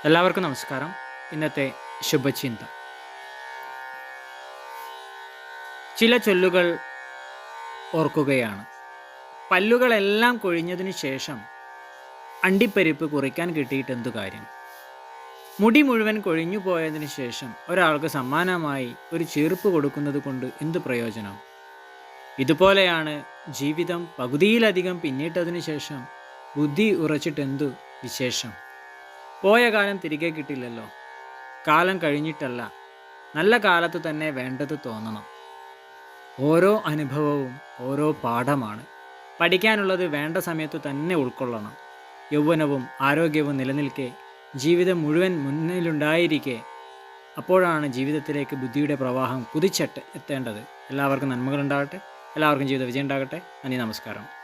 എല്ലാവർക്കും നമസ്കാരം. ഇന്നത്തെ ശുഭചിന്ത. ചില ചൊല്ലുകൾ ഓർക്കുകയാണ്. പല്ലുകളെല്ലാം കൊഴിഞ്ഞതിനു ശേഷം അണ്ടിപ്പരിപ്പ് കുറിക്കാൻ കിട്ടിയിട്ട് എന്തു കാര്യം? മുടി മുഴുവൻ കൊഴിഞ്ഞു പോയതിനു ശേഷം ഒരാൾക്ക് സമ്മാനമായി ഒരു ചീർപ്പ് കൊടുക്കുന്നത് കൊണ്ട് എന്തു പ്രയോജനം? ഇതുപോലെയാണ് ജീവിതം പകുതിയിലധികം പിന്നിട്ടതിനു ശേഷം ബുദ്ധി ഉറച്ചിട്ടെന്തു വിശേഷം? പോയ കാലം തിരികെ കിട്ടില്ലല്ലോ. കാലം കഴിഞ്ഞിട്ടല്ല, നല്ല കാലത്ത് തന്നെ വേണ്ടത് തോന്നണം. ഓരോ അനുഭവവും ഓരോ പാഠമാണ്. പഠിക്കാനുള്ളത് വേണ്ട സമയത്ത് തന്നെ ഉൾക്കൊള്ളണം. യൗവനവും ആരോഗ്യവും നിലനിൽക്കെ, ജീവിതം മുഴുവൻ മുന്നിലുണ്ടായിരിക്കെ, അപ്പോഴാണ് ജീവിതത്തിലേക്ക് ബുദ്ധിയുടെ പ്രവാഹം കുതിച്ചെത്തേണ്ടത്. എല്ലാവർക്കും നന്മകളുണ്ടാകട്ടെ. എല്ലാവർക്കും ജീവിത വിജയം ഉണ്ടാകട്ടെ. നന്ദി, നമസ്കാരം.